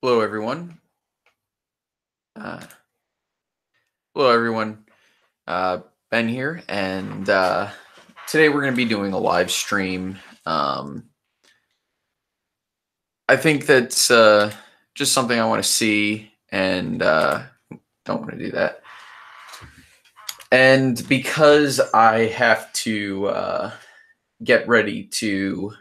Hello, everyone. Uh, hello, everyone. Ben here, and today we're going to be doing a live stream. I think that's just something I want to see, and don't want to do that. And because I have to get ready to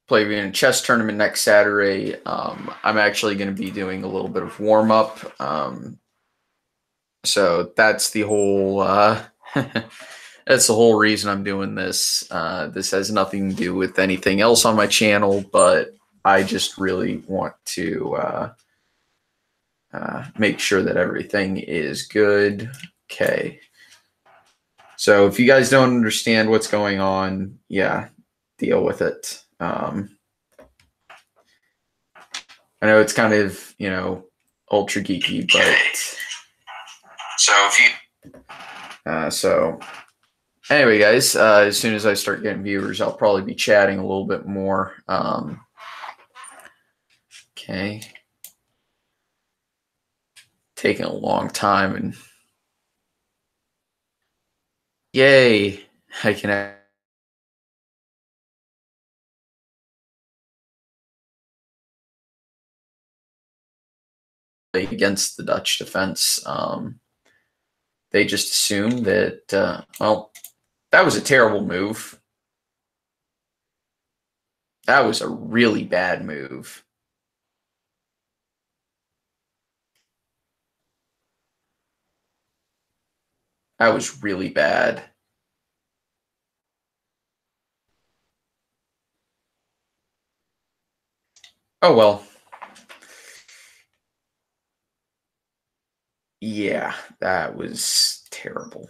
play in a chess tournament next Saturday, I'm actually going to be doing a little bit of warm up. So that's the whole that's the whole reason I'm doing this. This has nothing to do with anything else on my channel, but I just really want to make sure that everything is good. Okay. So if you guys don't understand what's going on, yeah, deal with it. I know it's kind of, ultra geeky, but so anyway, guys, as soon as I start getting viewers, I'll probably be chatting a little bit more. Okay. Taking a long time, and yay, I can play against the Dutch defense. They just assumed that, well, that was a terrible move. That was a really bad move. That was really bad. Oh, well. Yeah, that was terrible.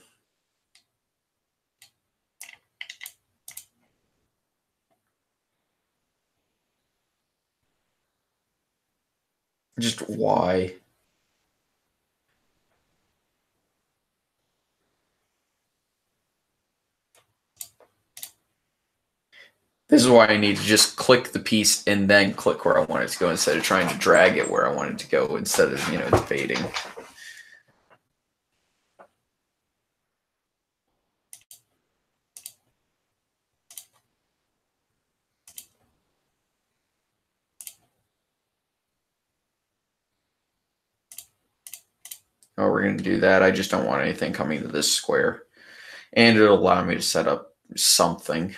Just why? This is why I need to just click the piece and then click where I want it to go instead of trying to drag it where I want it to go instead of, debating. Oh, we're going to do that. I just don't want anything coming to this square. And it'll allow me to set up something.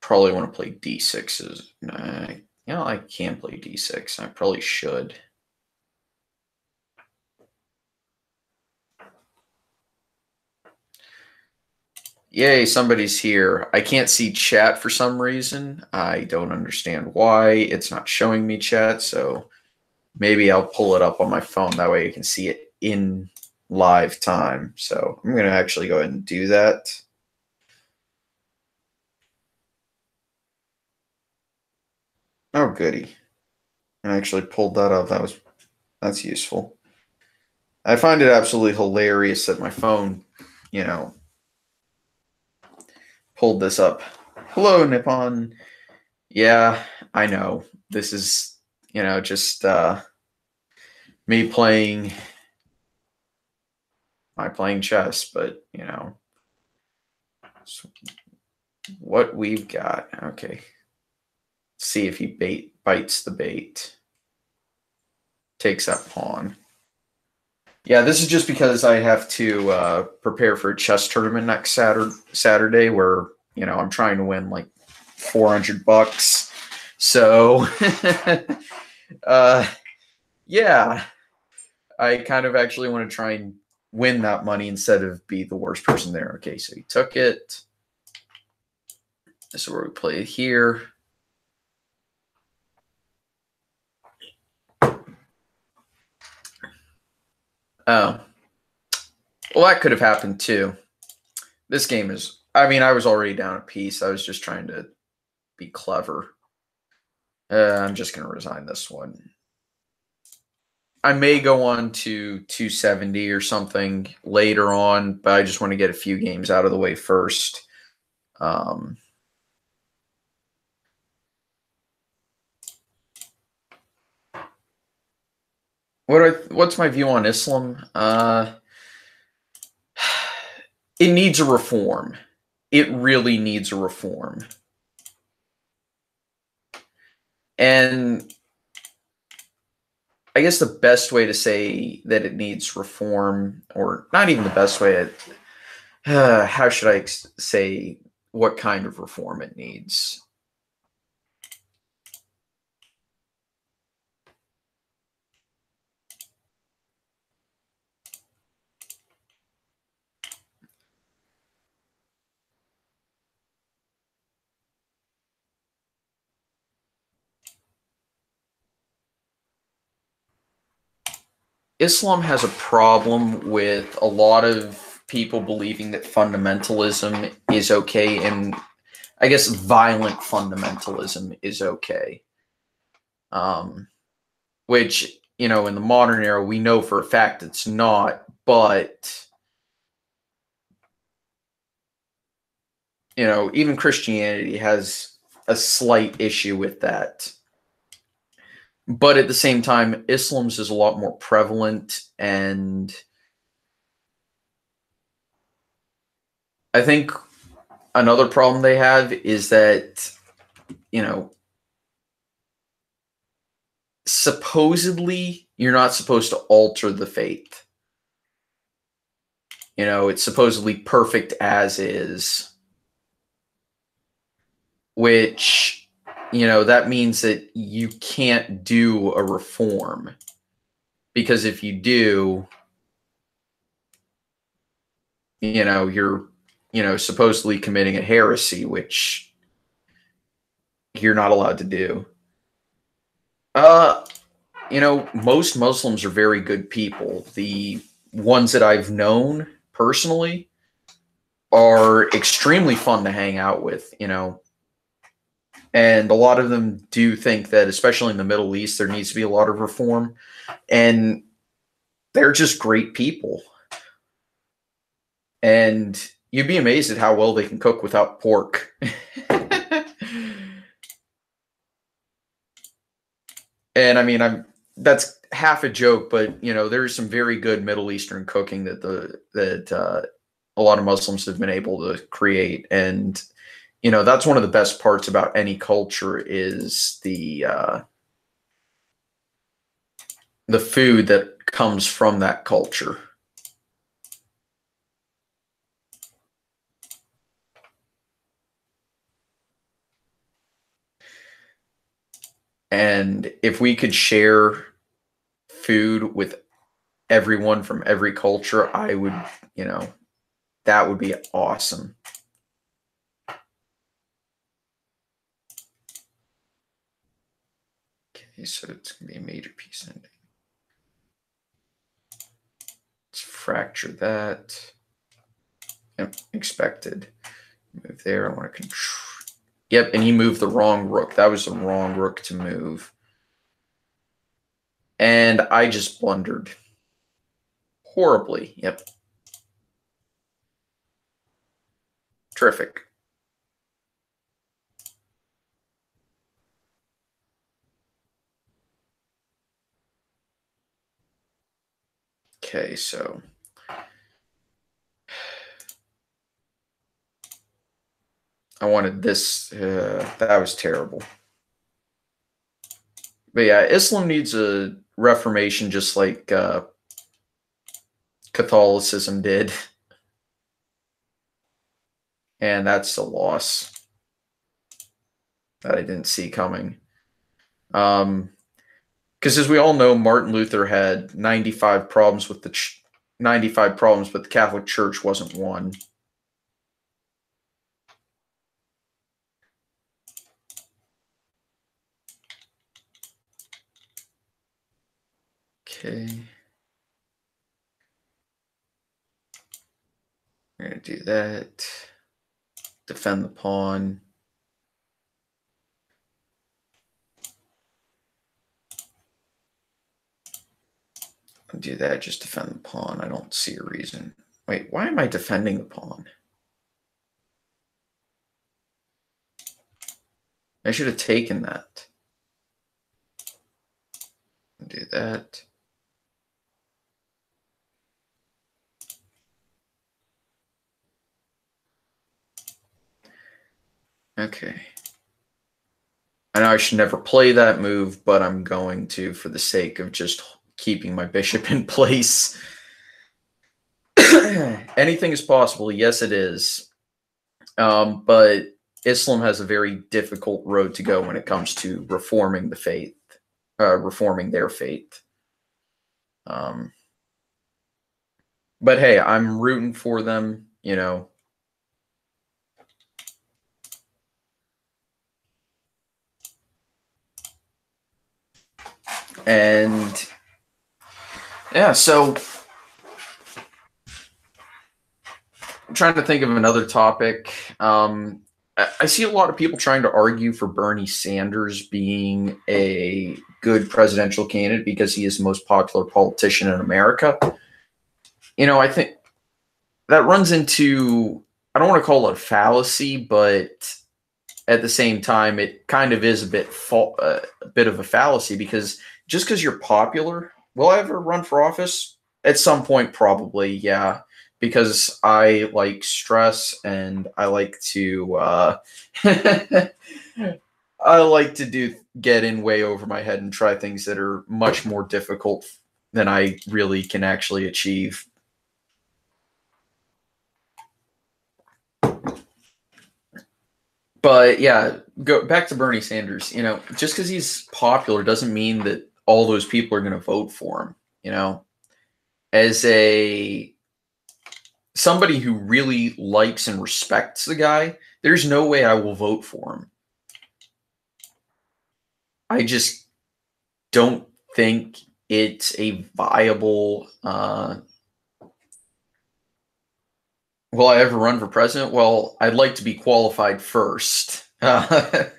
Probably want to play d6s. I can play d6. I probably should. Yay, somebody's here. I can't see chat for some reason. I don't understand why. It's not showing me chat, so maybe I'll pull it up on my phone. That way you can see it in live time. So I'm going to actually go ahead and do that. Oh, goody. I actually pulled that up. That's useful. I find it absolutely hilarious that my phone, pulled this up. Hello, Nippon. Yeah, I know. This is, just me playing chess, but, what we've got. Okay. See if he bites the bait. Takes that pawn. Yeah, this is just because I have to prepare for a chess tournament next Saturday where, I'm trying to win like $400. So, yeah, I kind of actually want to try and win that money instead of be the worst person there. Okay, so he took it. This is where we play here. Oh. Well, that could have happened too. This game is, I was already down a piece. I was just trying to be clever. I'm just going to resign this one. I may go on to 270 or something later on, but I just want to get a few games out of the way first. Um, what's my view on Islam? It needs a reform. It really needs a reform. And I guess the best way to say that it needs reform, or not even the best way, how should I say what kind of reform it needs? Islam has a problem with a lot of people believing that fundamentalism is okay, and I guess violent fundamentalism is okay. Which, you know, in the modern era, we know for a fact it's not, but, you know, even Christianity has a slight issue with that. But at the same time, Islam's is a lot more prevalent, and I think another problem they have is that, you know, supposedly you're not supposed to alter the faith. You know, it's supposedly perfect as is, which, you know, that means that you can't do a reform, because if you do, you know, you're, you know, supposedly committing a heresy, which you're not allowed to do. Uh, you know, most Muslims are very good people. The ones that I've known personally are extremely fun to hang out with, you know. And a lot of them do think that, especially in the Middle East, there needs to be a lot of reform. And they're just great people. And you'd be amazed at how well they can cook without pork. And I mean, that's half a joke, but you know, there's some very good Middle Eastern cooking that a lot of Muslims have been able to create, and you know, that's one of the best parts about any culture is the food that comes from that culture. And if we could share food with everyone from every culture, I would, you know, that would be awesome. Okay, so it's gonna be a major piece ending. Let's fracture that. Yep, expected. Move there. I want to control. Yep, and he moved the wrong rook. That was the wrong rook to move. And I just blundered horribly. Yep. Terrific. Okay, so I wanted this. That was terrible. But yeah, Islam needs a reformation just like Catholicism did. And that's a loss that I didn't see coming. Because as we all know, Martin Luther had 95 problems with the 95 problems, but the Catholic Church wasn't one. Okay. We're going to do that. Defend the pawn. I'll do that, just defend the pawn. I don't see a reason. Wait, why am I defending the pawn? I should have taken that. Do that. Okay. I know I should never play that move, but I'm going to for the sake of just keeping my bishop in place. Anything is possible. Yes, it is. But Islam has a very difficult road to go when it comes to reforming the faith, reforming their faith. But hey, I'm rooting for them, you know. And yeah, so I'm trying to think of another topic. I see a lot of people trying to argue for Bernie Sanders being a good presidential candidate because he is the most popular politician in America. You know, I think that runs into, I don't want to call it a fallacy, but at the same time, it kind of is a bit of a fallacy because just because you're popular, will I ever run for office? At some point, probably, yeah. Because I like stress and I like to I like to get in way over my head and try things that are much more difficult than I really can actually achieve. But yeah, go back to Bernie Sanders. You know, just because he's popular doesn't mean that all those people are going to vote for him. You know, as a somebody who really likes and respects the guy, there's no way I will vote for him. I just don't think it's a viable. Will I ever run for president? Well, I'd like to be qualified first, but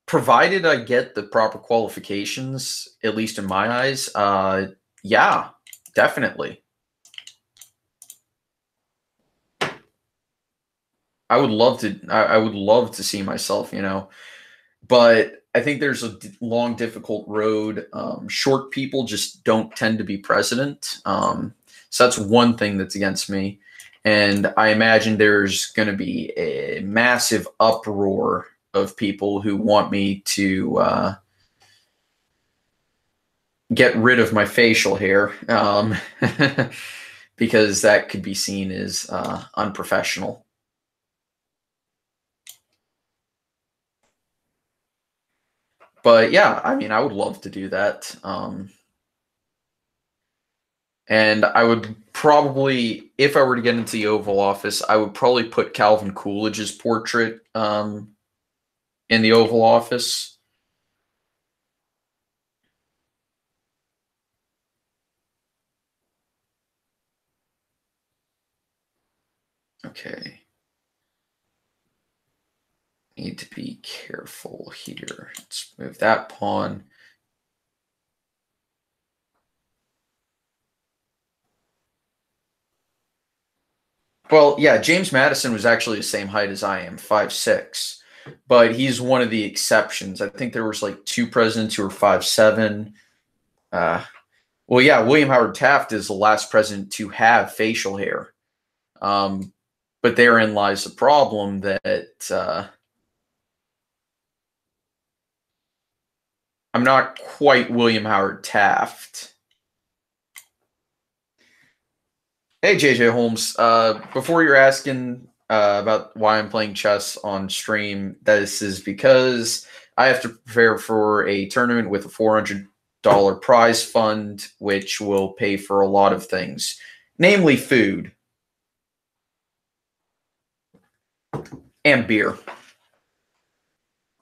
provided I get the proper qualifications, at least in my eyes, yeah, definitely. I would love to. I would love to see myself, you know, but I think there's a long, difficult road. Short people just don't tend to be president, so that's one thing that's against me. And I imagine there's going to be a massive uproar of people who want me to get rid of my facial hair because that could be seen as unprofessional. But yeah, I mean, I would love to do that. And I would probably, if I were to get into the Oval Office, I would probably put Calvin Coolidge's portrait in the Oval Office. Okay. Need to be careful here. Let's move that pawn. Well, yeah, James Madison was actually the same height as I am, 5'6", but he's one of the exceptions. I think there was like two presidents who were 5'7". Well, yeah, William Howard Taft is the last president to have facial hair. But therein lies the problem that I'm not quite William Howard Taft. Hey, JJ Holmes. Before you're asking about why I'm playing chess on stream, this is because I have to prepare for a tournament with a $400 prize fund, which will pay for a lot of things, namely food and beer,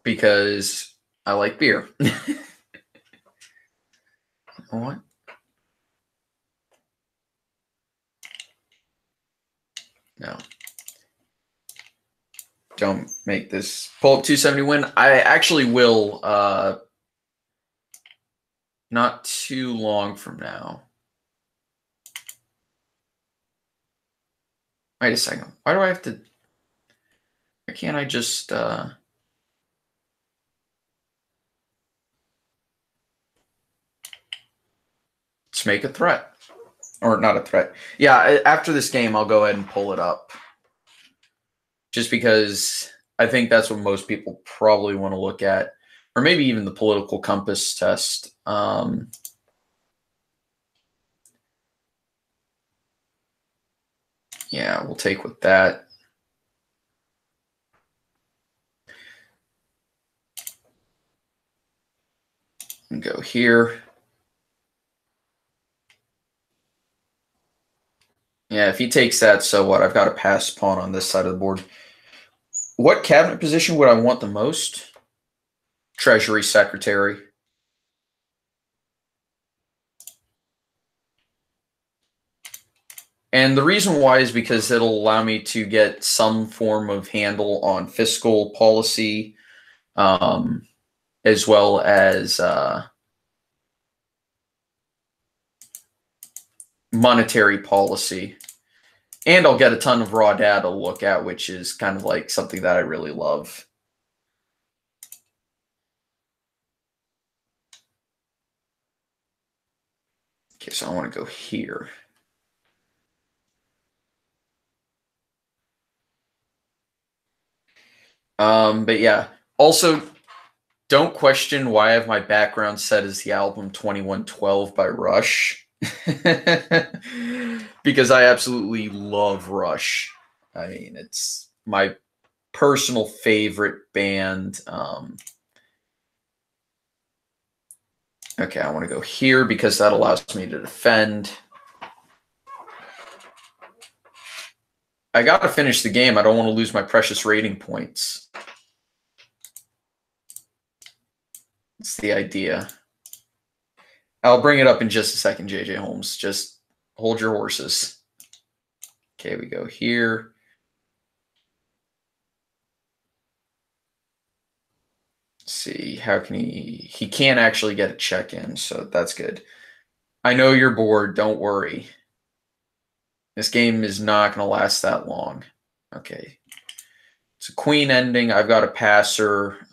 because I like beer. What? No. Don't make this pull up 270 win. I actually will not too long from now. Wait a second. Why do I have to? Why can't I just... Let's make a threat. Or not a threat. Yeah, after this game, I'll go ahead and pull it up. Just because I think that's what most people probably want to look at. Or maybe even the political compass test. Yeah, we'll take with that. And go here. Yeah, if he takes that, so what? I've got a pass pawn on this side of the board. What cabinet position would I want the most? Treasury Secretary. And the reason why is because it'll allow me to get some form of handle on fiscal policy, as well as monetary policy. And I'll get a ton of raw data to look at, which is kind of like something that I really love. Okay, so I want to go here. But yeah, also don't question why I have my background set as the album 2112 by Rush. Because I absolutely love Rush. I mean, it's my personal favorite band. Okay, I want to go here because that allows me to defend. I got to finish the game. I don't want to lose my precious rating points. That's the idea. I'll bring it up in just a second, JJ Holmes. Just hold your horses. Okay, we go here. Let's see, how can he can't actually get a check in, so that's good. I know you're bored, don't worry. This game is not going to last that long. Okay. It's a queen ending. I've got a passer.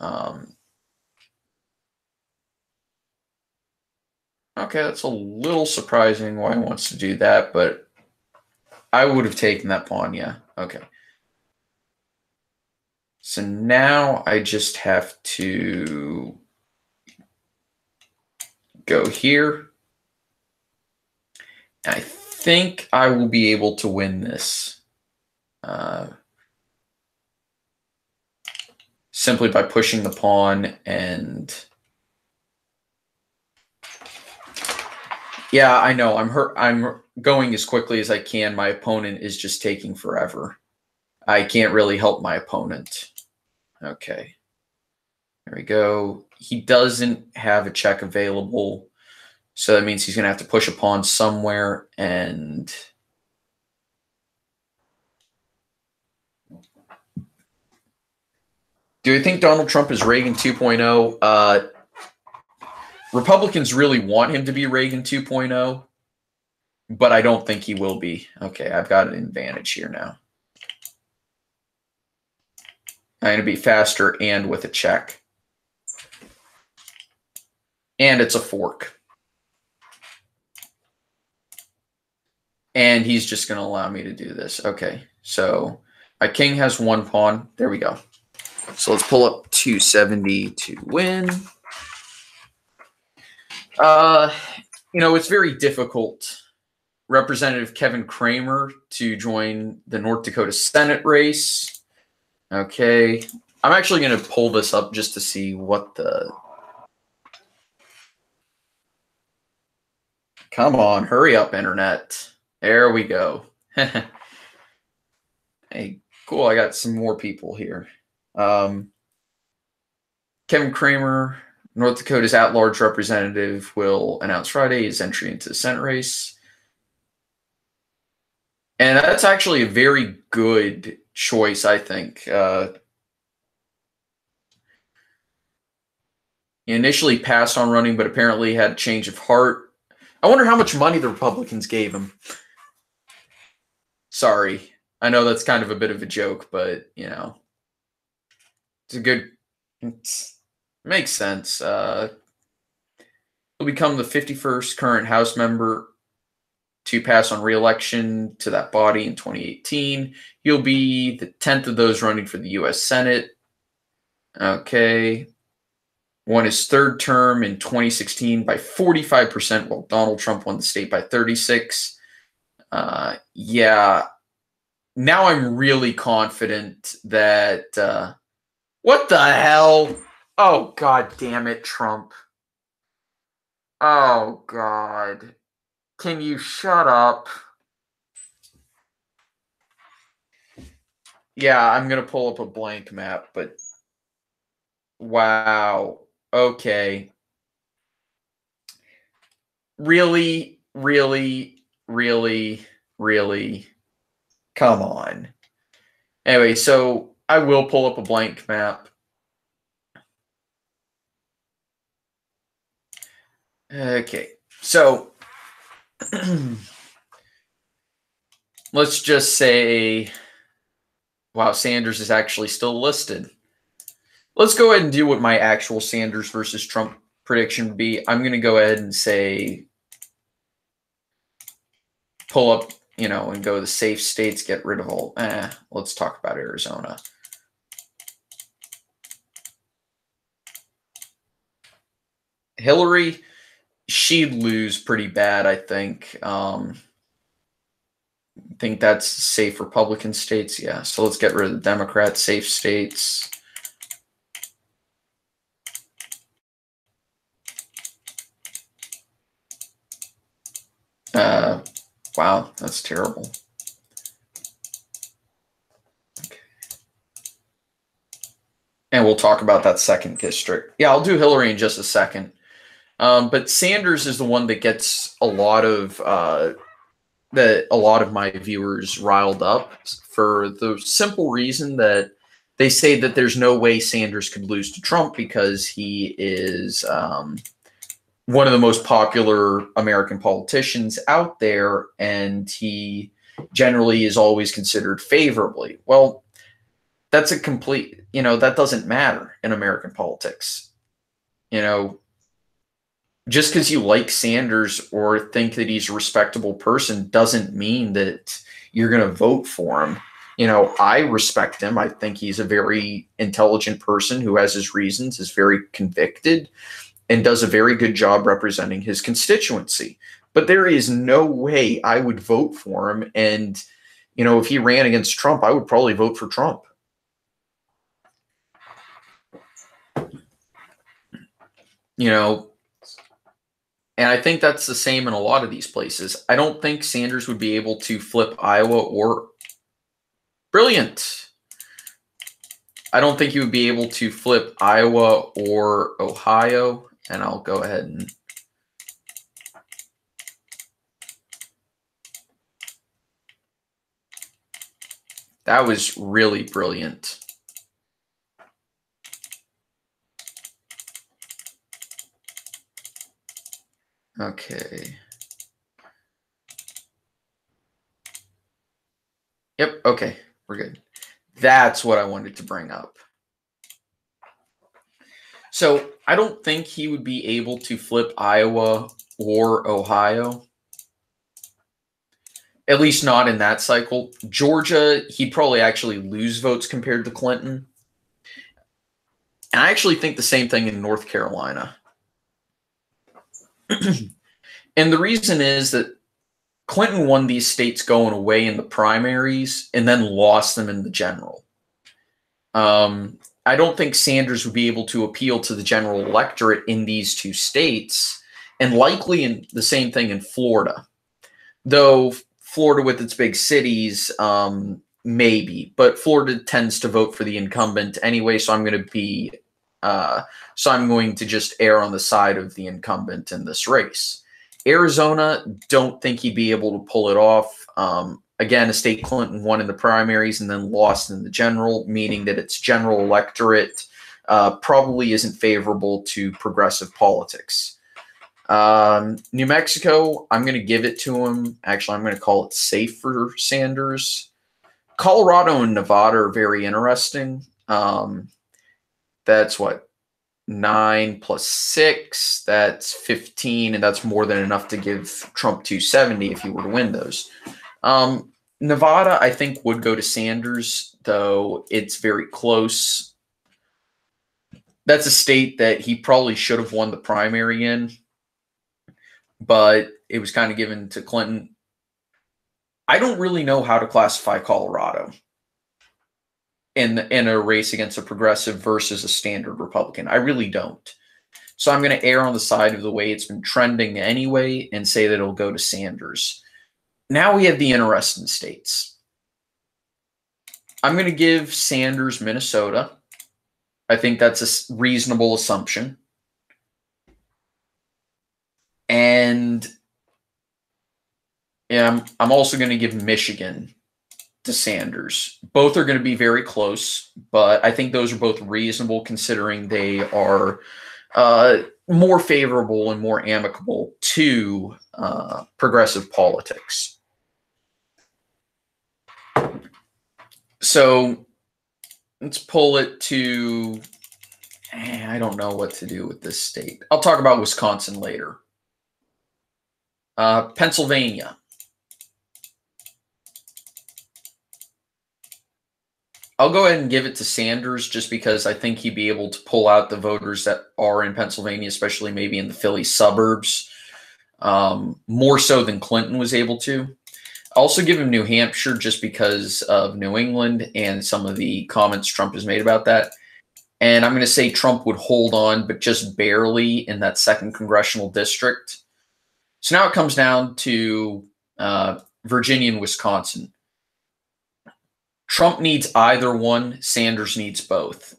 Okay, that's a little surprising why he wants to do that, but I would have taken that pawn, yeah. Okay. So now I just have to go here. I think I will be able to win this. Simply by pushing the pawn and... Yeah, I know. I'm going as quickly as I can. My opponent is just taking forever. I can't really help my opponent. Okay. There we go. He doesn't have a check available. So that means he's going to have to push a pawn somewhere. And do I think Donald Trump is Reagan 2.0? Republicans really want him to be Reagan 2.0, but I don't think he will be. Okay, I've got an advantage here now. I'm going to be faster and with a check. And it's a fork. And he's just going to allow me to do this. Okay, so my king has one pawn. There we go. So let's pull up 270 to win. You know, it's very difficult. Representative Kevin Cramer to join the North Dakota Senate race. Okay. I'm actually going to pull this up just to see what the... Come on, hurry up, Internet. There we go. Hey, cool. I got some more people here. Kevin Cramer, North Dakota's at-large representative, will announce Friday his entry into the Senate race. And that's actually a very good choice, I think. He initially passed on running, but apparently had a change of heart. I wonder how much money the Republicans gave him. Sorry. I know that's kind of a bit of a joke, but, you know. It's a good. Makes sense. He'll become the 51st current House member to pass on re-election to that body in 2018. He'll be the 10th of those running for the U.S. Senate. Okay. Won his third term in 2016 by 45%, while Donald Trump won the state by 36. Yeah. Now I'm really confident that. What the hell? Oh, God damn it, Trump. Oh, God. Can you shut up? Yeah, I'm going to pull up a blank map, but wow. Okay. Really, really, really, really. Come on. Anyway, so I will pull up a blank map. Okay. So let's just say, wow, Sanders is actually still listed. Let's go ahead and do what my actual Sanders versus Trump prediction would be. I'm going to go ahead and say, pull up, and go the safe states, get rid of all. Let's talk about Arizona. Hillary, she'd lose pretty bad, I think. I think that's safe Republican states. Yeah. So let's get rid of the Democrat safe states. Wow, that's terrible. Okay. And we'll talk about that second district. Yeah, I'll do Hillary in just a second. But Sanders is the one that gets a lot of my viewers riled up for the simple reason that they say that there's no way Sanders could lose to Trump because he is one of the most popular American politicians out there, and he generally is always considered favorably. Well, that's a complete, that doesn't matter in American politics. Just because you like Sanders or think that he's a respectable person doesn't mean that you're going to vote for him. I respect him. I think he's a very intelligent person who has his reasons, is very convicted, and does a very good job representing his constituency. But there is no way I would vote for him. And, if he ran against Trump, I would probably vote for Trump. And I think that's the same in a lot of these places. I don't think Sanders would be able to flip Iowa or brilliant. I don't think he would be able to flip Iowa or Ohio. And I'll go ahead and that was really brilliant. Okay. Yep. Okay. We're good. That's what I wanted to bring up. So I don't think he would be able to flip Iowa or Ohio. At least not in that cycle. Georgia, he'd probably actually lose votes compared to Clinton. And I actually think the same thing in North Carolina. And the reason is that Clinton won these states going away in the primaries and then lost them in the general. I don't think Sanders would be able to appeal to the general electorate in these two states, and likely in the same thing in Florida. Though Florida with its big cities, maybe, but Florida tends to vote for the incumbent anyway, so I'm going to just err on the side of the incumbent in this race. Arizona, don't think he'd be able to pull it off. Again, a state Clinton won in the primaries and then lost in the general, meaning that its general electorate probably isn't favorable to progressive politics. New Mexico, I'm going to give it to him. Actually, I'm going to call it safe for Sanders. Colorado and Nevada are very interesting. That's what? 9 plus 6, that's 15, and that's more than enough to give Trump 270 if he were to win those. Nevada, I think, would go to Sanders, though it's very close. That's a state that he probably should have won the primary in, but it was kind of given to Clinton. I don't really know how to classify Colorado in a race against a progressive versus a standard Republican. I really don't. So I'm going to err on the side of the way it's been trending anyway and say that it'll go to Sanders. Now we have the interesting states. I'm going to give Sanders Minnesota. I think that's a reasonable assumption. And yeah, I'm also going to give Michigan to Sanders. Both are going to be very close, but I think those are both reasonable considering they are more favorable and more amicable to progressive politics. So let's pull it to, I don't know what to do with this state. I'll talk about Wisconsin later. Pennsylvania. I'll go ahead and give it to Sanders just because I think he'd be able to pull out the voters that are in Pennsylvania, especially maybe in the Philly suburbs, more so than Clinton was able to. I'll also give him New Hampshire just because of New England and some of the comments Trump has made about that. And I'm going to say Trump would hold on, but just barely in that 2nd congressional district. So now it comes down to Virginia and Wisconsin. Trump needs either one. Sanders needs both.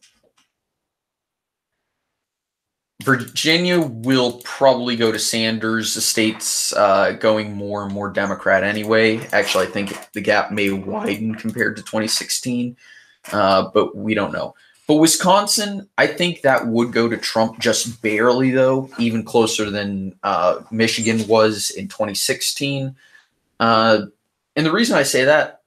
Virginia will probably go to Sanders. The state's going more and more Democrat anyway. Actually, I think the gap may widen compared to 2016, but we don't know. But Wisconsin, I think that would go to Trump just barely, though, even closer than Michigan was in 2016. And the reason I say that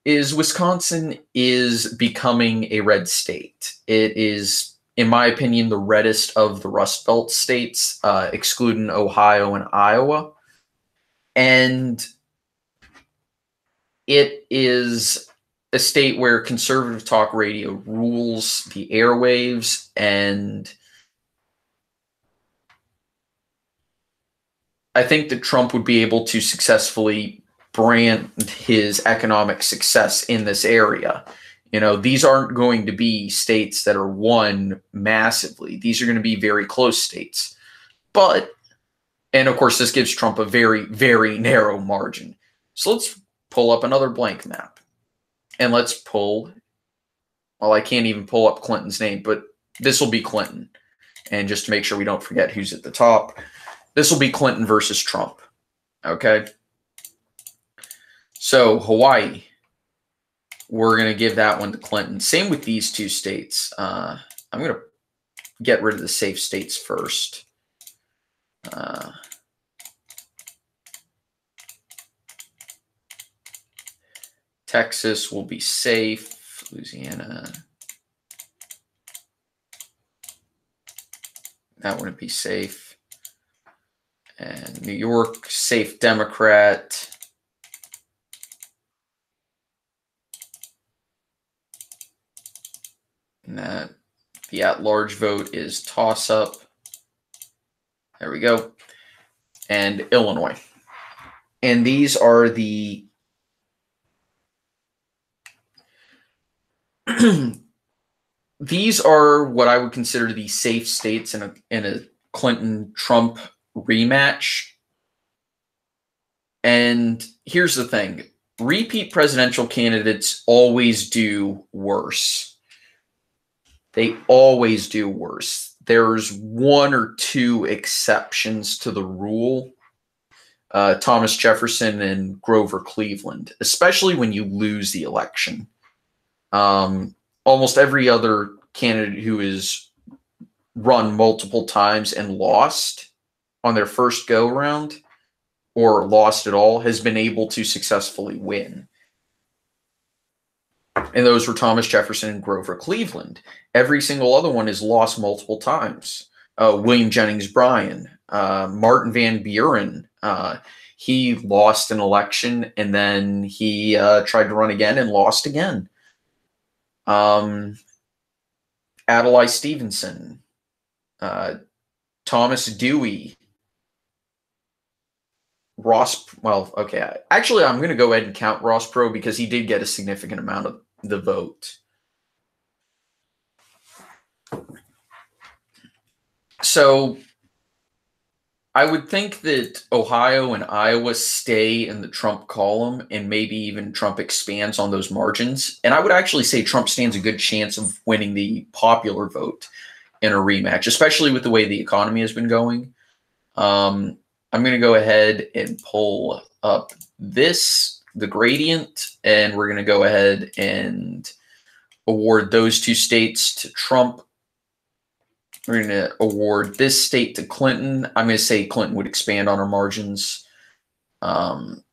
is Wisconsin is becoming a red state. It is, in my opinion, the reddest of the Rust Belt states, excluding Ohio and Iowa. And it is a state where conservative talk radio rules the airwaves, and I think that Trump would be able to successfully brand his economic success in this area. You know, these aren't going to be states that are won massively. These are going to be very close states. But, and of course, this gives Trump a very, very narrow margin. So let's pull up another blank map. And let's pull, well, I can't even pull up Clinton's name, but this will be Clinton. And just to make sure we don't forget who's at the top, this will be Clinton versus Trump. Okay? So Hawaii, we're going to give that one to Clinton. Same with these two states. I'm going to get rid of the safe states first. Texas will be safe. Louisiana. That wouldn't be safe. And New York, safe Democrat. And that the at-large vote is toss-up. There we go. And Illinois. And these are the these are what I would consider the safe states in a Clinton-Trump rematch. And here's the thing. Repeat presidential candidates always do worse. They always do worse. There's one or two exceptions to the rule. Thomas Jefferson and Grover Cleveland, especially when you lose the election. Almost every other candidate who is run multiple times and lost on their first go round or lost at all has been able to successfully win. And those were Thomas Jefferson and Grover Cleveland. Every single other one is lost multiple times. William Jennings Bryan, Martin Van Buren. He lost an election and then he tried to run again and lost again. Adlai Stevenson, Thomas Dewey, Ross. Well, okay. Actually, I'm going to go ahead and count Ross Perot because he did get a significant amount of the vote. So I would think that Ohio and Iowa stay in the Trump column and maybe even Trump expands on those margins. And I would actually say Trump stands a good chance of winning the popular vote in a rematch, especially with the way the economy has been going. I'm going to go ahead and pull up the gradient, and we're going to go ahead and award those two states to Trump. We're going to award this state to Clinton. I'm going to say Clinton would expand on her margins. I'm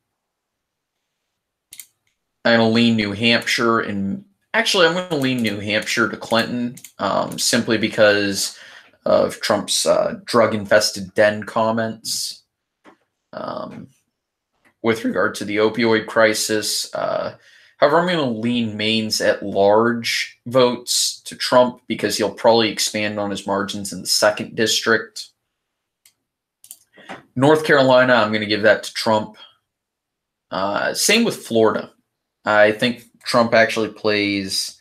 going to lean New Hampshire, and actually I'm going to lean New Hampshire to Clinton simply because of Trump's drug-infested den comments with regard to the opioid crisis. However, I'm going to lean Maine's at-large votes to Trump because he'll probably expand on his margins in the 2nd district. North Carolina, I'm going to give that to Trump. Same with Florida. I think Trump actually plays...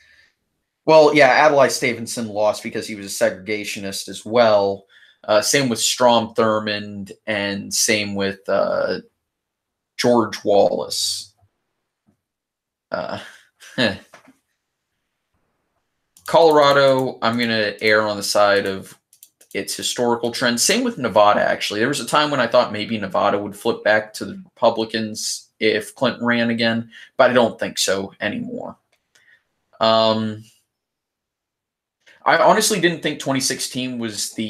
Well, yeah, Adlai Stevenson lost because he was a segregationist as well. Same with Strom Thurmond, and same with George Wallace. Colorado, I'm going to err on the side of its historical trend. Same with Nevada, actually. There was a time when I thought maybe Nevada would flip back to the Republicans if Clinton ran again, but I don't think so anymore. I honestly didn't think 2016 was the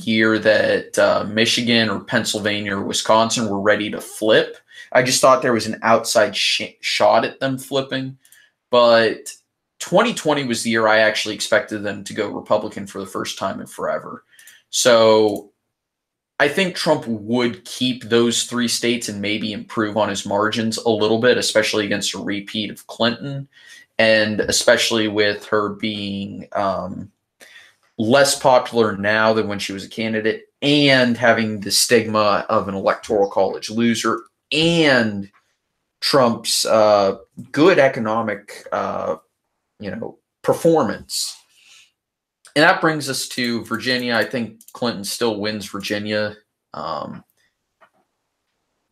year that Michigan or Pennsylvania or Wisconsin were ready to flip. I just thought there was an outside shot at them flipping. But 2020 was the year I actually expected them to go Republican for the first time in forever. So I think Trump would keep those 3 states and maybe improve on his margins a little bit, especially against a repeat of Clinton. And especially with her being less popular now than when she was a candidate, and having the stigma of an electoral college loser, and Trump's good economic, performance. And that brings us to Virginia. I think Clinton still wins Virginia. Will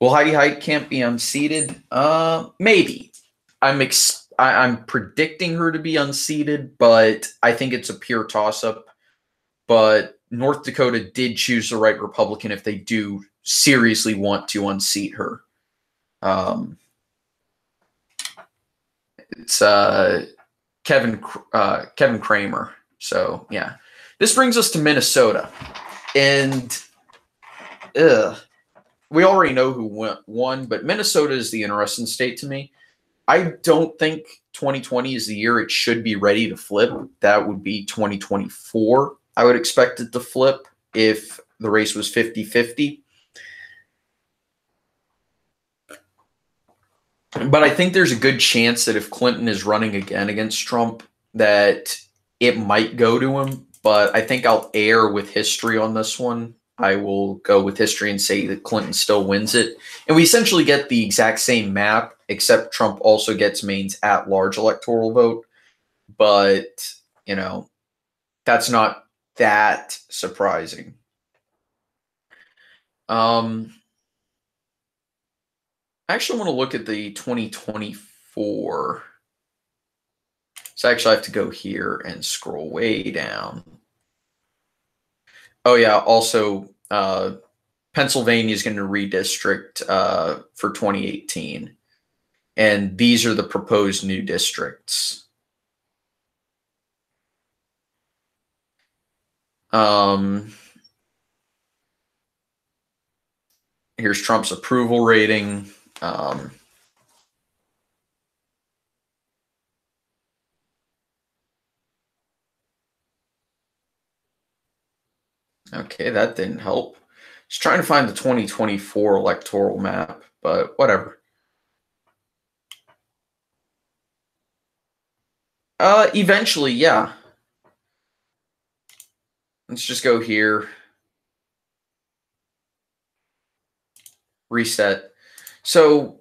Heidi Heitkamp be unseated? Maybe. I'm predicting her to be unseated, but I think it's a pure toss-up. But North Dakota did choose the right Republican if they do seriously want to unseat her. It's Kevin Cramer. So, yeah. This brings us to Minnesota. And we already know who won, but Minnesota is the interesting state to me. I don't think 2020 is the year it should be ready to flip. That would be 2024. I would expect it to flip if the race was 50-50. But I think there's a good chance that if Clinton is running again against Trump, that it might go to him. But I think I'll err with history on this one. I will go with history and say that Clinton still wins it. And we essentially get the exact same map, except Trump also gets Maine's at-large electoral vote. But, that's not that surprising. I actually want to look at the 2024. So actually I have to go here and scroll way down. Oh, yeah. Also, Pennsylvania is going to redistrict for 2018. And these are the proposed new districts. Here's Trump's approval rating. Okay, that didn't help. Just trying to find the 2024 electoral map, but whatever. Eventually, yeah. Let's just go here. Reset. So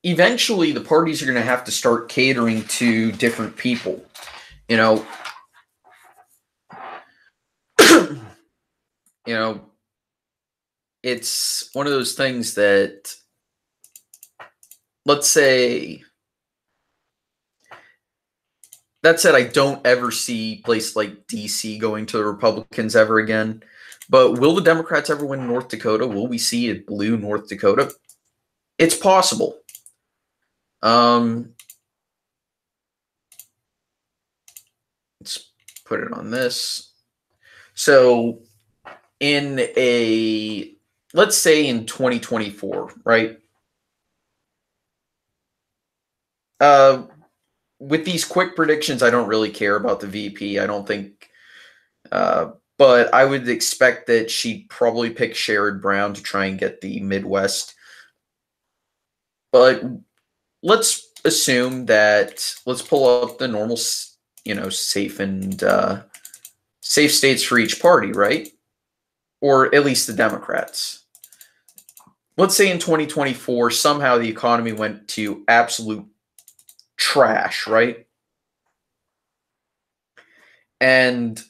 eventually the parties are going to have to start catering to different people. You know, you know, it's one of those things that, let's say, that said, I don't ever see a place like DC going to the Republicans ever again. But will the Democrats ever win North Dakota? Will we see a blue North Dakota? It's possible. Let's put it on this. So let's say in 2024, right? With these quick predictions, I don't really care about the VP. I don't think, but I would expect that she'd probably pick Sherrod Brown to try and get the Midwest. But let's assume that, let's pull up the normal, safe and safe states for each party, right? Or at least the Democrats. Let's say in 2024, somehow the economy went to absolute trash, right? And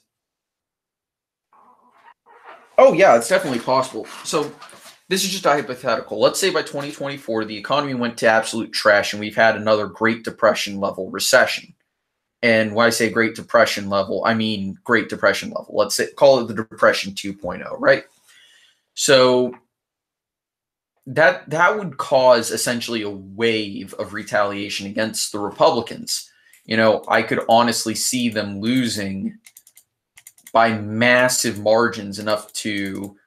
oh yeah, it's definitely possible. So this is just a hypothetical. Let's say by 2024 the economy went to absolute trash and we've had another Great Depression level recession. And when I say Great Depression level, I mean Great Depression level. Let's say, call it the Depression 2.0, right? So that would cause essentially a wave of retaliation against the Republicans. I could honestly see them losing by massive margins, enough to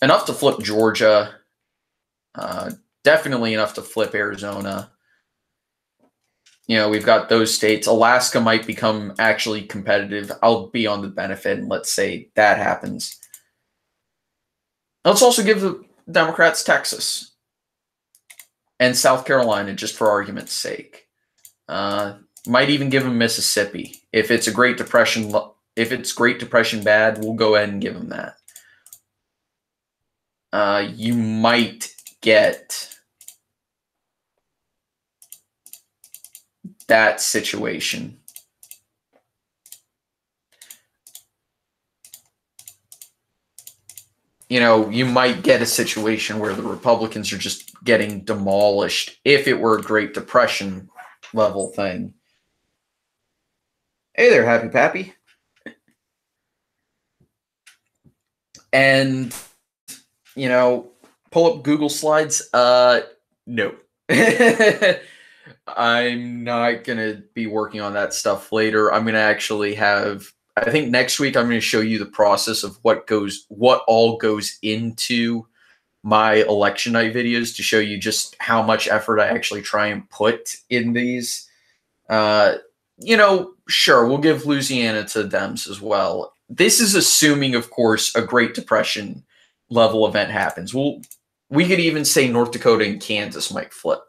flip Georgia, definitely enough to flip Arizona. We've got those states. Alaska might become actually competitive. I'll be on the benefit, and let's say that happens. Let's also give the Democrats Texas and South Carolina, just for argument's sake. Might even give them Mississippi. If it's Great Depression bad, we'll go ahead and give them that. You might get that situation. You might get a situation where the Republicans are just getting demolished if it were a Great Depression level thing. Hey there, Happy Pappy. And, pull up Google Slides. No. I'm not going to be working on that stuff later. I'm going to actually I think next week I'm going to show you the process of what all goes into my election night videos, to show you just how much effort I actually try and put in these. Sure, we'll give Louisiana to the Dems as well. This is assuming, of course, a Great Depression level event happens. We could even say North Dakota and Kansas might flip.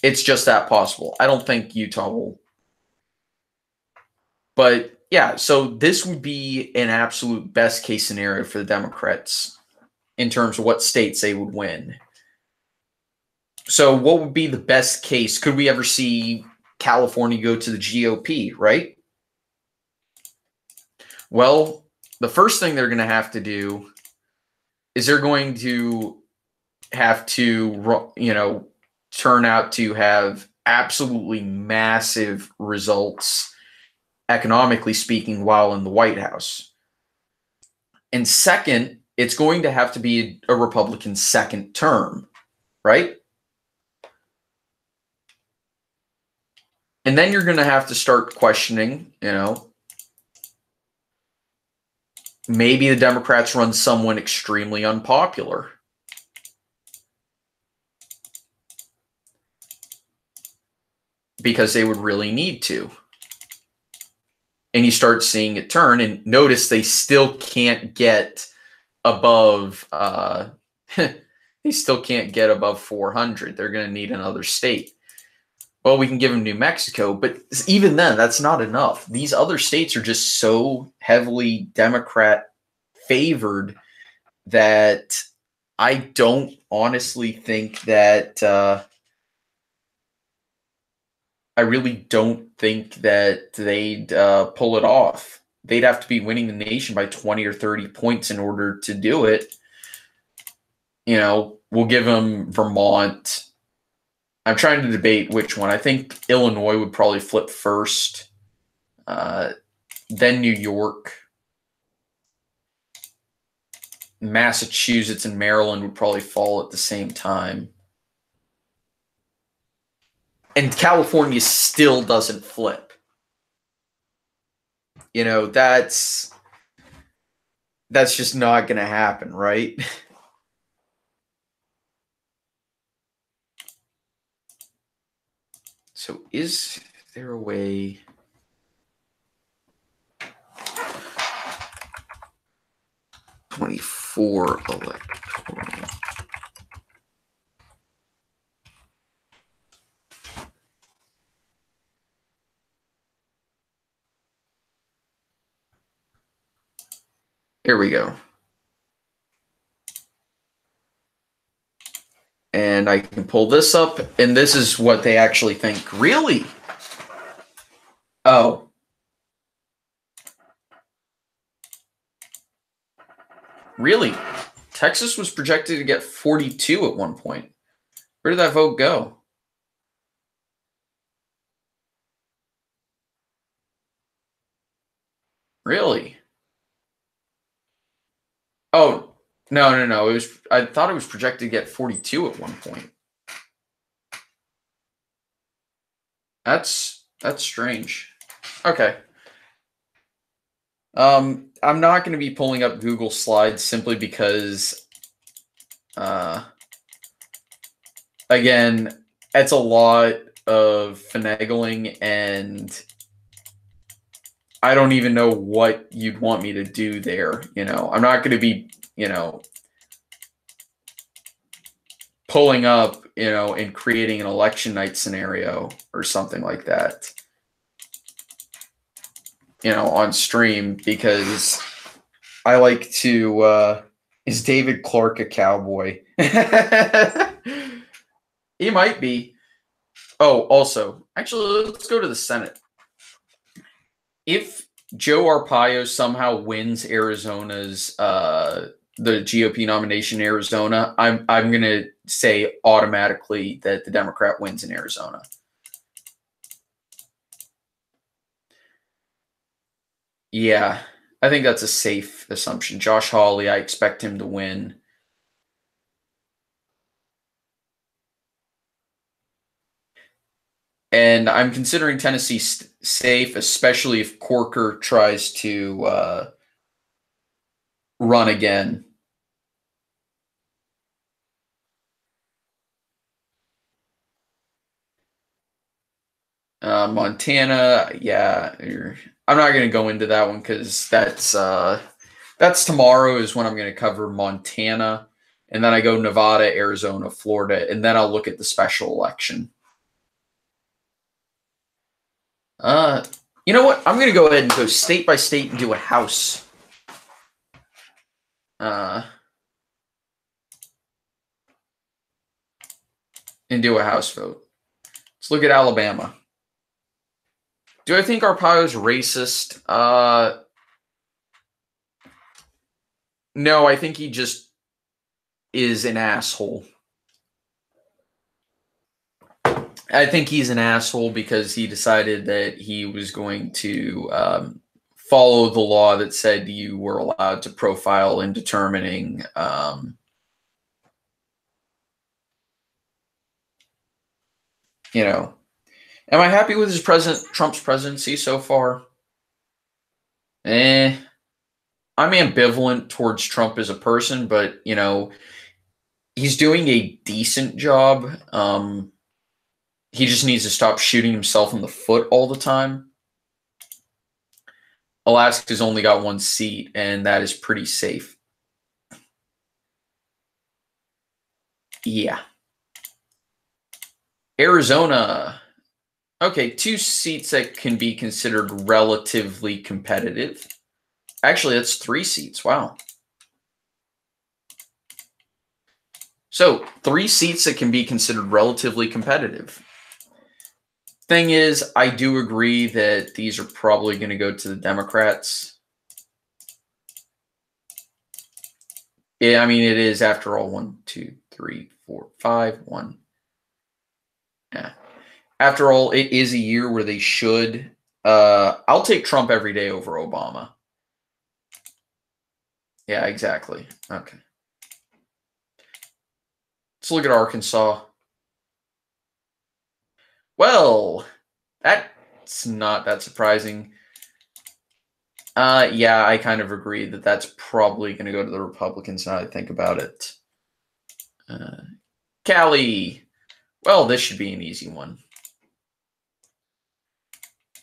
It's just that possible. I don't think Utah will. But yeah, so this would be an absolute best case scenario for the Democrats in terms of what states they would win. So what would be the best case? Could we ever see California go to the GOP, right? Well, the first thing they're going to have to do is they're going to have to, turn out to have absolutely massive results, economically speaking, while in the White House. And second, it's going to have to be a Republican second term, right? And then you're going to have to start questioning, maybe the Democrats run someone extremely unpopular. Because they would really need to. and you start seeing it turn. And notice they still can't get above. They still can't get above 400. They're going to need another state. Well, we can give them New Mexico, but even then, that's not enough. These other states are just so heavily Democrat favored that I don't honestly think that I really don't think that they'd pull it off. They'd have to be winning the nation by 20 or 30 points in order to do it. You know, we'll give them Vermont. I'm trying to debate which one. I think Illinois would probably flip first, then New York. Massachusetts and Maryland would probably fall at the same time. And California still doesn't flip. You know, that's just not going to happen, right? So is there a way? '24 electoral. Here we go. And I can pull this up, and this is what they actually think. Really? Oh. Really? Texas was projected to get 42 at one point. Where did that vote go? Really? Oh, no. I thought it was projected to get 42 at one point. That's strange. Okay. I'm not going to be pulling up Google Slides simply because, again, it's a lot of finagling, and I don't even know what you'd want me to do there. You know, I'm not going to be, pulling up, and creating an election night scenario or something like that, on stream, because I like to, is David Clark a cowboy? He might be. Oh, also, actually, let's go to the Senate. If Joe Arpaio somehow wins Arizona's, the GOP nomination in Arizona, I'm going to say automatically that the Democrat wins in Arizona. Yeah, I think that's a safe assumption. Josh Hawley, I expect him to win. And I'm considering Tennessee safe, especially if Corker tries to run again. Montana, yeah. I'm not going to go into that one because that's tomorrow is when I'm going to cover Montana. And then I go Nevada, Arizona, Florida, and then I'll look at the special election. You know what? I'm going to go ahead and go state by state and do a house. And do a house vote. Let's look at Alabama. Do I think Arpaio's racist? No, I think he just is an asshole. I think he's an asshole because he decided that he was going to follow the law that said you were allowed to profile in determining am I happy with Trump's presidency so far? I'm ambivalent towards Trump as a person, but he's doing a decent job. He just needs to stop shooting himself in the foot all the time. Alaska's only got 1 seat, and that is pretty safe. Yeah. Arizona. Okay, 2 seats that can be considered relatively competitive. Actually, that's 3 seats. Wow. So 3 seats that can be considered relatively competitive. Thing is, I do agree that these are probably going to go to the Democrats. Yeah, I mean, it is after all 1, 2, 3, 4, 5, 1. Yeah. After all, it is a year where they should. I'll take Trump every day over Obama. Yeah, exactly. Okay. Let's look at Arkansas. Well, that's not that surprising. Yeah, I kind of agree that that's probably going to go to the Republicans now I think about it. Cali. Well, this should be an easy one.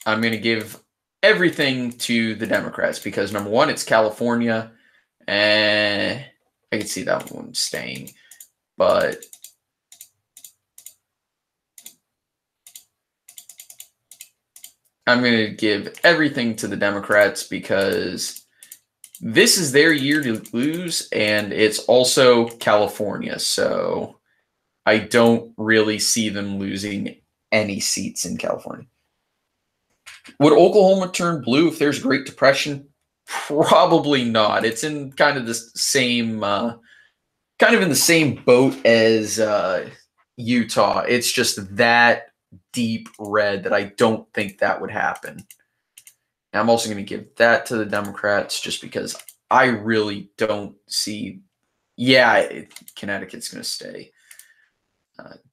I'm going to give everything to the Democrats because, number one, it's California, and I can see that one staying. But I'm going to give everything to the Democrats because this is their year to lose, and it's also California. So I don't really see them losing any seats in California. Would Oklahoma turn blue if there's a Great Depression? Probably not. It's in kind of the same, kind of in the same boat as Utah. It's just that deep red that I don't think that would happen. And I'm also going to give that to the Democrats just because I really don't see. Yeah, Connecticut's going to stay.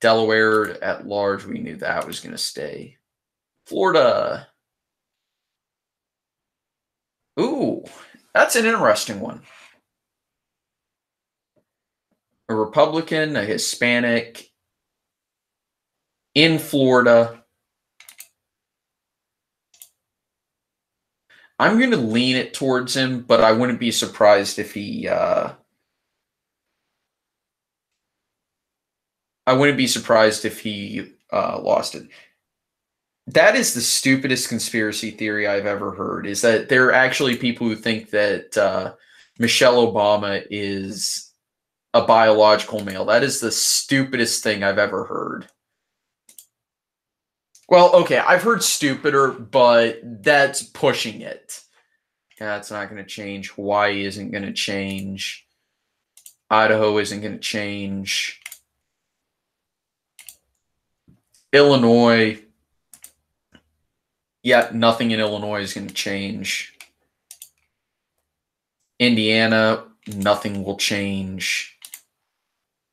Delaware at large, we knew that was going to stay. Florida. Ooh, that's an interesting one. A Republican, a Hispanic in Florida. I'm going to lean it towards him, but I wouldn't be surprised if he. I wouldn't be surprised if he lost it. That is the stupidest conspiracy theory I've ever heard. Is that there are actually people who think that Michelle Obama is a biological male. That is the stupidest thing I've ever heard. Well, okay, I've heard stupider, but that's pushing it. That's not going to change. Hawaii isn't going to change. Idaho isn't going to change. Illinois. Yeah, nothing in Illinois is going to change. Indiana, nothing will change.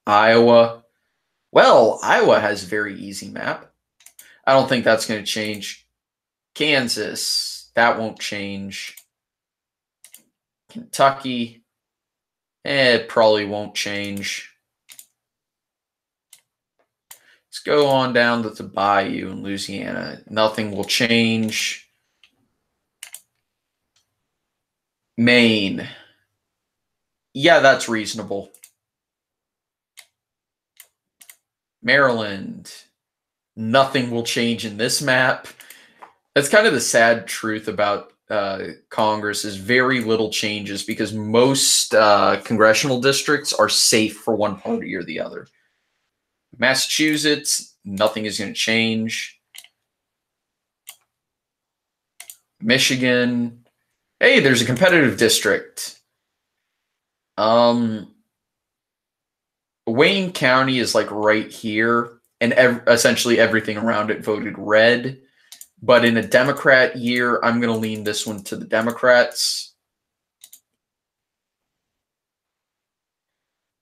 Iowa. Well, Iowa has a very easy map. I don't think that's going to change. Kansas, that won't change. Kentucky, it probably won't change. Let's go on down to the Bayou in Louisiana. Nothing will change. Maine. Yeah, that's reasonable. Maryland. Nothing will change in this map. That's kind of the sad truth about Congress is very little changes because most congressional districts are safe for one party or the other. Massachusetts, nothing is going to change. Michigan, hey, there's a competitive district. Wayne County is like right here, and essentially everything around it voted red. But in a Democrat year, I'm going to lean this one to the Democrats.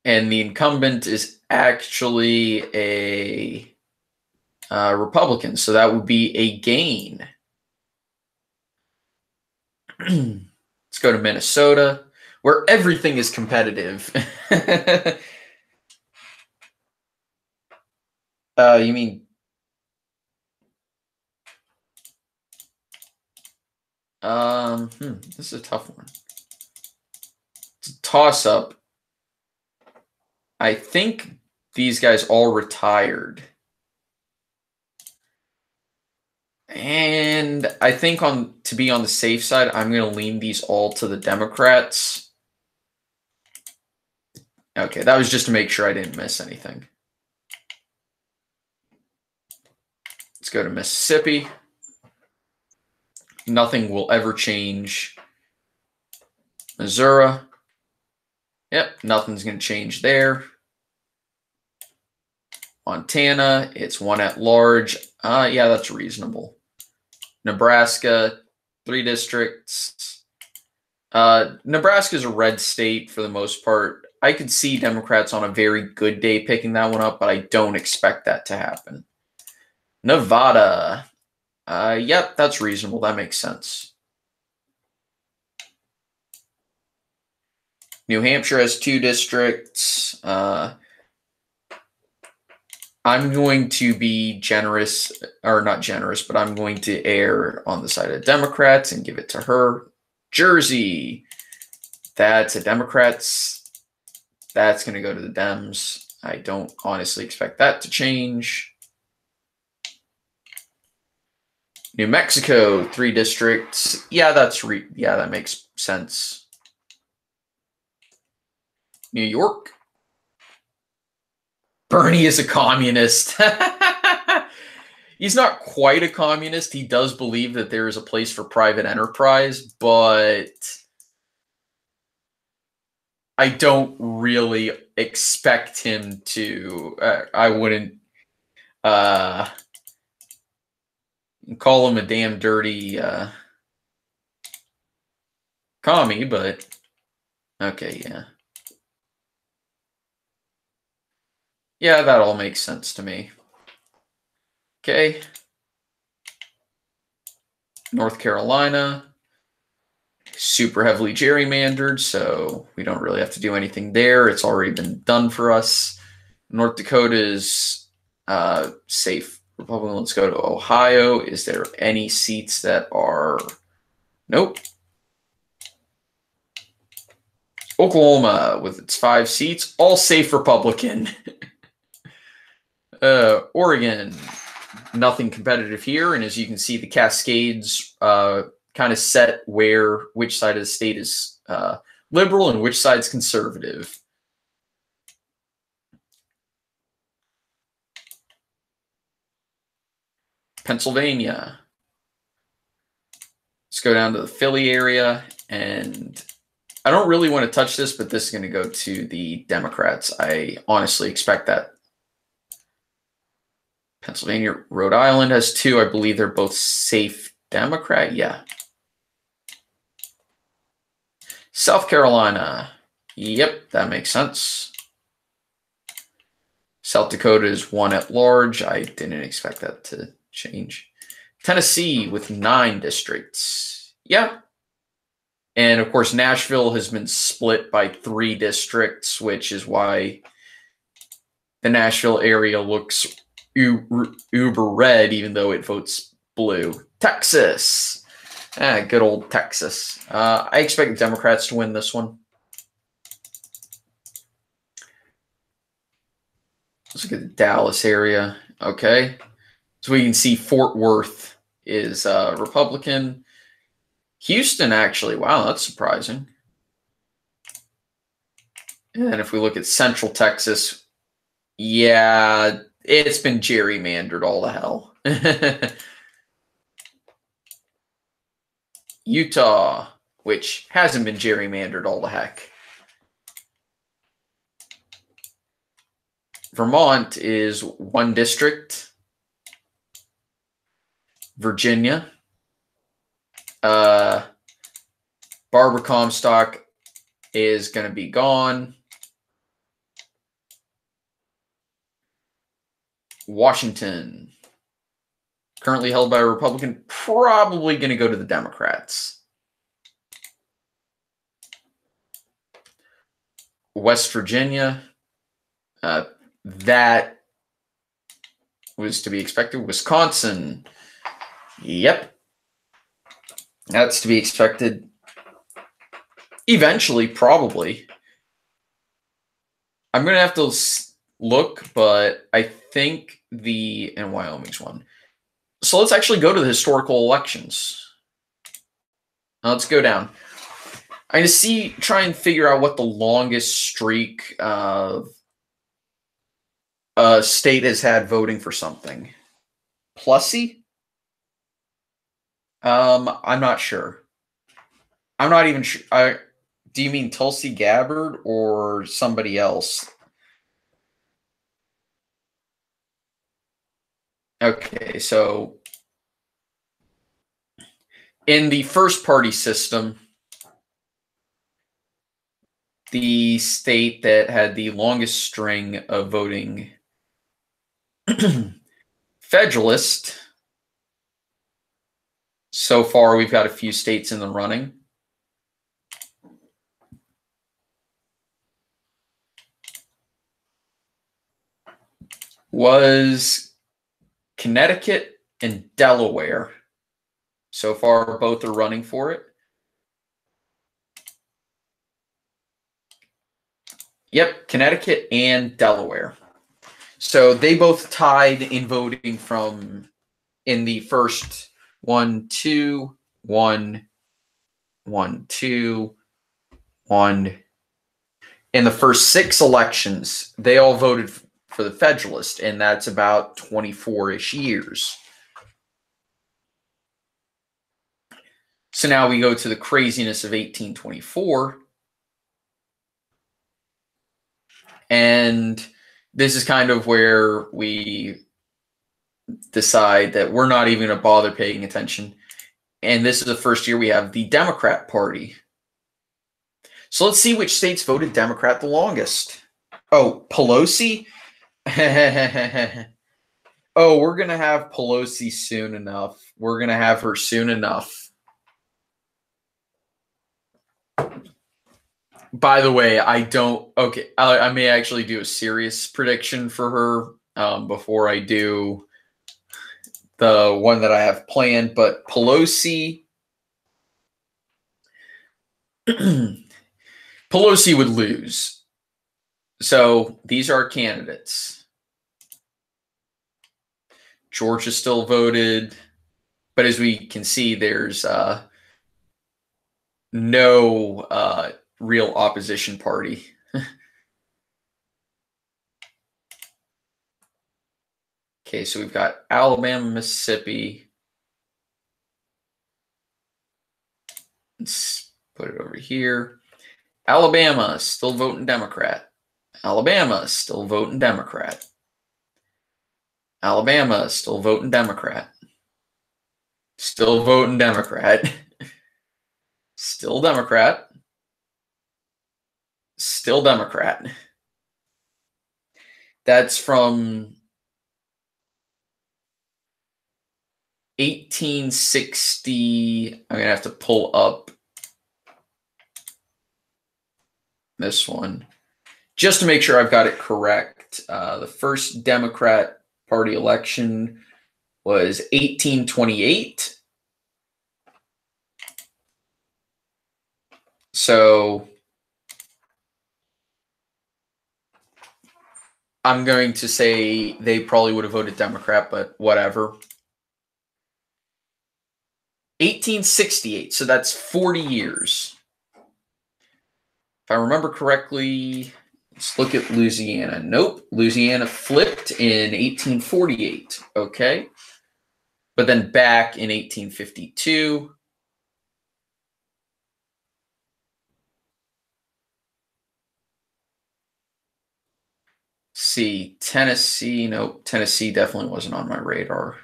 And the incumbent is actually a Republican, so that would be a gain. Let's go to Minnesota, where everything is competitive. You mean This is a tough one. It's a toss-up. I think these guys all retired. And I think to be on the safe side, I'm going to lean these all to the Democrats. Okay, that was just to make sure I didn't miss anything. Let's go to Mississippi. Nothing will ever change. Missouri. Yep, nothing's going to change there. Montana, it's 1 at large. Yeah, that's reasonable. Nebraska, 3 districts. Nebraska is a red state for the most part. I could see Democrats on a very good day picking that one up, but I don't expect that to happen. Nevada. Yep, that's reasonable. That makes sense. New Hampshire has 2 districts. I'm going to be generous, or not generous, but I'm going to err on the side of Democrats and give it to her. Jersey, that's a Democrats. That's going to go to the Dems. I don't honestly expect that to change. New Mexico, 3 districts. Yeah, that makes sense. New York. Bernie is a communist. He's not quite a communist. He does believe that there is a place for private enterprise, but I don't really expect him to. I wouldn't call him a damn dirty commie, but okay, yeah. Yeah, that all makes sense to me. Okay. North Carolina, super heavily gerrymandered, so we don't really have to do anything there. It's already been done for us. North Dakota is safe. Republican, let's go to Ohio. Is there any seats that are... Nope. Oklahoma, with its 5 seats, all safe Republican. Oregon, nothing competitive here. And as you can see, the Cascades kind of set which side of the state is liberal and which side's conservative. Pennsylvania. Let's go down to the Philly area. And I don't really want to touch this, but this is going to go to the Democrats. I honestly expect that. Pennsylvania, Rhode Island has 2. I believe they're both safe Democrat. Yeah. South Carolina. Yep, that makes sense. South Dakota is 1 at large. I didn't expect that to change. Tennessee with 9 districts. Yeah. And of course, Nashville has been split by 3 districts, which is why the Nashville area looks uber red, even though it votes blue. Texas. Good old Texas. I expect the Democrats to win this one. Let's look at the Dallas area. Okay. So we can see Fort Worth is Republican. Houston, actually, wow, that's surprising. And if we look at Central Texas, yeah, it's been gerrymandered all to hell. Utah, which hasn't been gerrymandered all the heck. Vermont is 1 district. Virginia. Barbara Comstock is going to be gone. Washington, currently held by a Republican, probably going to go to the Democrats. West Virginia, that was to be expected. Wisconsin, yep. That's to be expected. Eventually, probably. I'm going to have to look, but I think and Wyoming's one. So let's actually go to the historical elections. Now let's go down. I'm going to try and figure out what the longest streak of a state has had voting for something. Plessy? I'm not sure. I'm not even sure. Do you mean Tulsi Gabbard or somebody else? Okay, so in the first party system, the state that had the longest string of voting Federalist. So far, we've got a few states in the running. Was Connecticut and Delaware. So far, both are running for it. Yep, Connecticut and Delaware. So they both tied in voting in the first 1, 2, 1, 1, 2, 1. In the first 6 elections, they all voted for the Federalist, and that's about 24-ish years. So now we go to the craziness of 1824. And this is kind of where we decide that we're not even going to bother paying attention. And this is the first year we have the Democrat Party. So let's see which states voted Democrat the longest. Oh, Pelosi? Oh, we're going to have Pelosi soon enough. We're going to have her soon enough. By the way, I may actually do a serious prediction for her before I do the one that I have planned, but Pelosi Pelosi would lose. So these are candidates. Georgia still voted, but as we can see, there's no real opposition party. Okay, so we've got Alabama, Mississippi. Let's put it over here. Alabama, still voting Democrat. Alabama, still voting Democrat. Alabama, still voting Democrat. Still voting Democrat. Still Democrat. Still Democrat. That's from 1860. I'm going to have to pull up this one just to make sure I've got it correct. The first Democrat Party election was 1828. So I'm going to say they probably would have voted Democrat, but whatever. 1868, so that's 40 years. If I remember correctly, let's look at Louisiana. Nope, Louisiana flipped in 1848, okay? But then back in 1852. See, Tennessee, nope, Tennessee definitely wasn't on my radar.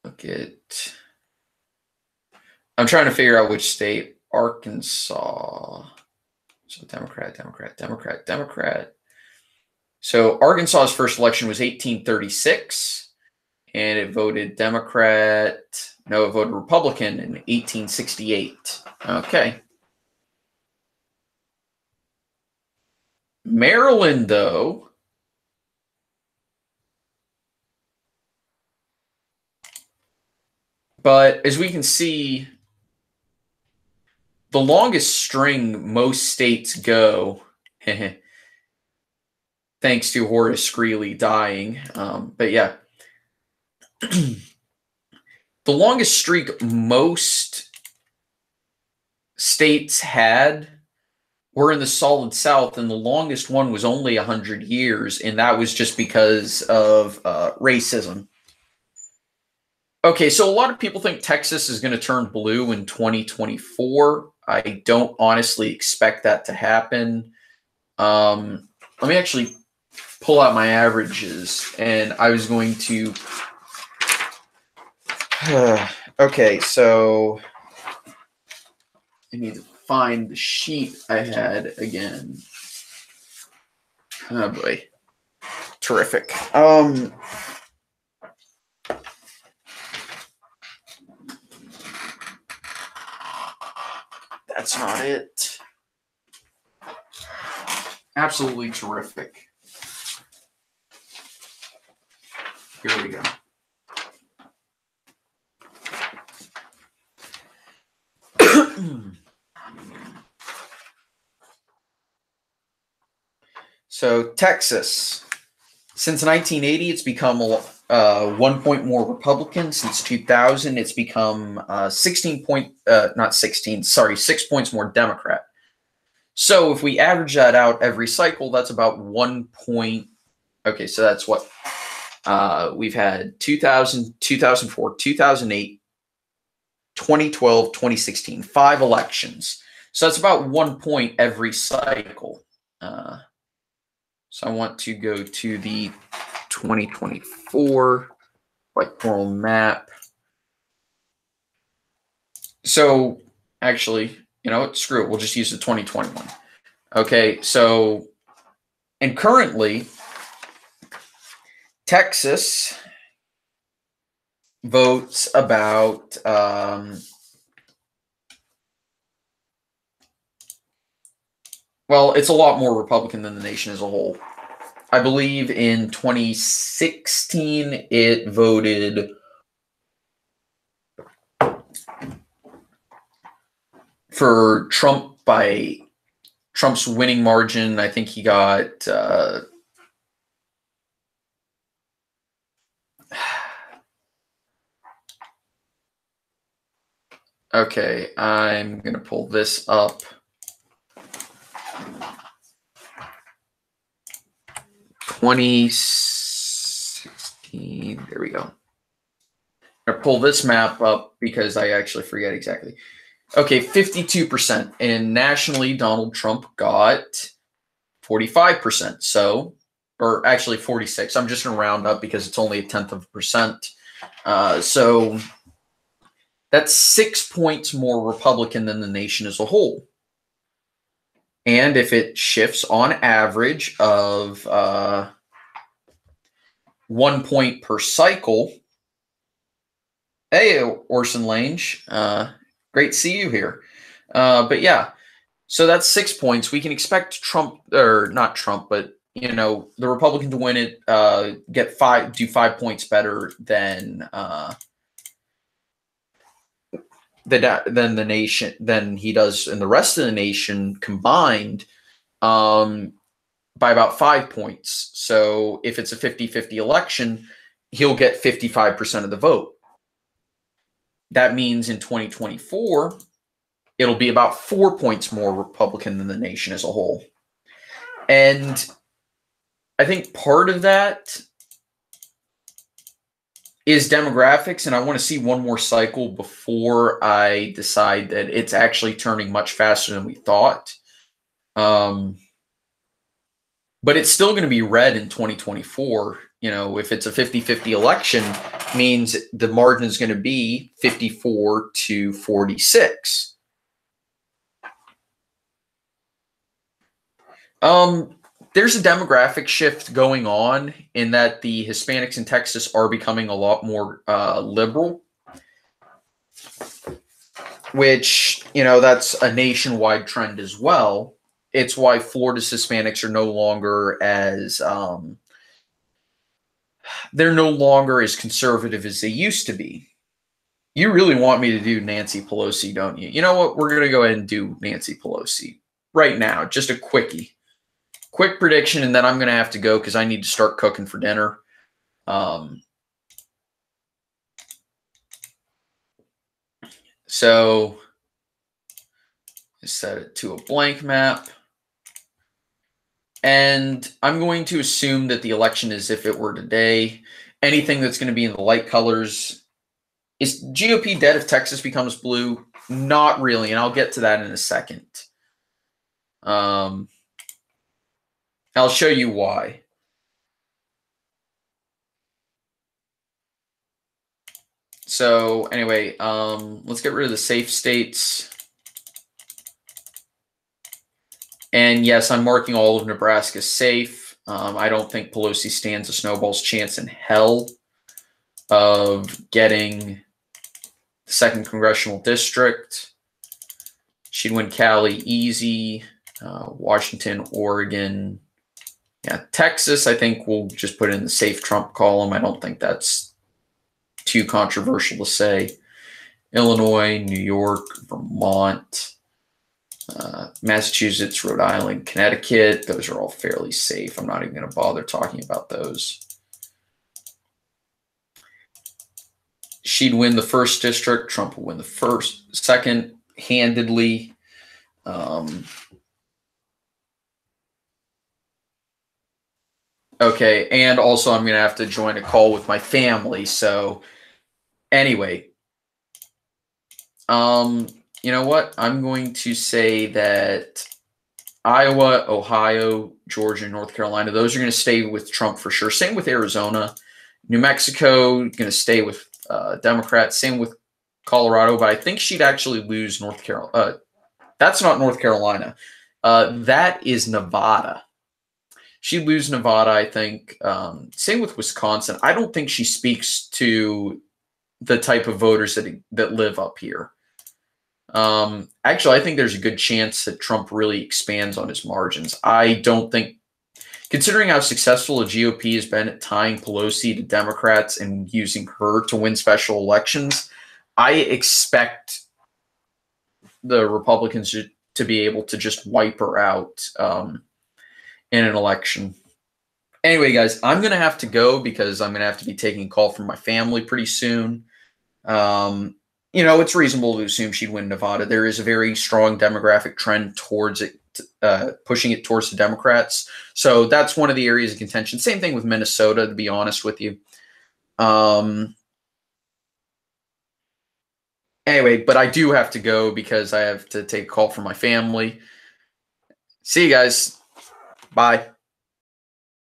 Look at, I'm trying to figure out which state. Arkansas. So Democrat, Democrat, Democrat, Democrat. So Arkansas's first election was 1836, and it voted Democrat. No, it voted Republican in 1868. Okay. Maryland, though, But as we can see, the longest string most states go, thanks to Horace Greeley dying. But yeah, the longest streak most states had were in the Solid South, and the longest one was only 100 years, and that was just because of racism. Okay, so a lot of people think Texas is going to turn blue in 2024. I don't honestly expect that to happen. Let me actually pull out my averages, and I was going to. Okay, so I need to find the sheet I had again. Oh boy, terrific. That's not it. Absolutely terrific. Here we go. So Texas, since 1980, it's become 1 point more Republican. Since 2000, it's become 6 points more Democrat. So if we average that out every cycle, that's about 1 point. Okay, so that's what we've had 2000, 2004, 2008, 2012, 2016, 5 elections. So that's about 1 point every cycle. So I want to go to the 2024 electoral map. So actually, you know what? Screw it. We'll just use the 2021. Okay, so, and currently, Texas votes about well, it's a lot more Republican than the nation as a whole. I believe in 2016 it voted for Trump by Trump's winning margin. I think he got okay, I'm going to pull this up. 2016. There we go. I'm going to pull this map up because I actually forget exactly. Okay, 52%. And nationally, Donald Trump got 45%. So, or actually 46. I'm just going to round up because it's only 0.1%. So that's 6 points more Republican than the nation as a whole. And if it shifts on average of 1 point per cycle, hey, Orson Lange, great to see you here. But yeah, so that's 6 points. We can expect Trump, or not Trump, but you know, the Republican to win it, do 5 points better than the nation than he does in the rest of the nation combined, by about 5 points. So if it's a 50-50 election, he'll get 55% of the vote. That means in 2024, it'll be about 4 points more Republican than the nation as a whole. And I think part of that is demographics, and I want to see one more cycle before I decide that it's actually turning much faster than we thought. But it's still going to be red in 2024. You know, if it's a 50-50 election, means the margin is going to be 54 to 46. There's a demographic shift going on in that the Hispanics in Texas are becoming a lot more liberal, which, you know, that's a nationwide trend as well. It's why Florida's Hispanics are no longer as they're no longer as conservative as they used to be. You really want me to do Nancy Pelosi, don't you? You know what? We're going to go ahead and do Nancy Pelosi right now. Just a quickie. Quick prediction, and then I'm going to have to go because I need to start cooking for dinner. So set it to a blank map. And I'm going to assume that the election is if it were today. Anything that's going to be in the light colors. Is GOP dead if Texas becomes blue? Not really, and I'll get to that in a second. I'll show you why. So anyway, let's get rid of the safe states. And yes, I'm marking all of Nebraska safe. I don't think Pelosi stands a snowball's chance in hell of getting the 2nd Congressional District. She'd win Cali easy. Washington, Oregon. Yeah, Texas, I think we'll just put in the safe Trump column. I don't think that's too controversial to say. Illinois, New York, Vermont, Massachusetts, Rhode Island, Connecticut. Those are all fairly safe. I'm not even going to bother talking about those. She'd win the 1st district. Trump will win the 2nd handedly. Okay, and also I'm going to have to join a call with my family. So anyway, you know what? I'm going to say that Iowa, Ohio, Georgia, North Carolina, those are going to stay with Trump for sure. Same with Arizona. New Mexico, going to stay with Democrats. Same with Colorado, but I think she'd actually lose North Carolina. That's not North Carolina. That is Nevada. She'd lose Nevada, I think. Same with Wisconsin. I don't think she speaks to the type of voters that live up here. Actually, I think there's a good chance that Trump really expands on his margins. I don't think, considering how successful the GOP has been at tying Pelosi to Democrats and using her to win special elections, I expect the Republicans to be able to just wipe her out in an election. Anyway, guys, I'm going to have to go because I'm going to have to be taking a call from my family pretty soon. You know, it's reasonable to assume she'd win Nevada. There is a very strong demographic trend towards it, pushing it towards the Democrats. So that's one of the areas of contention. Same thing with Minnesota, to be honest with you. Anyway, but I do have to go because I have to take a call from my family. See you guys. Bye.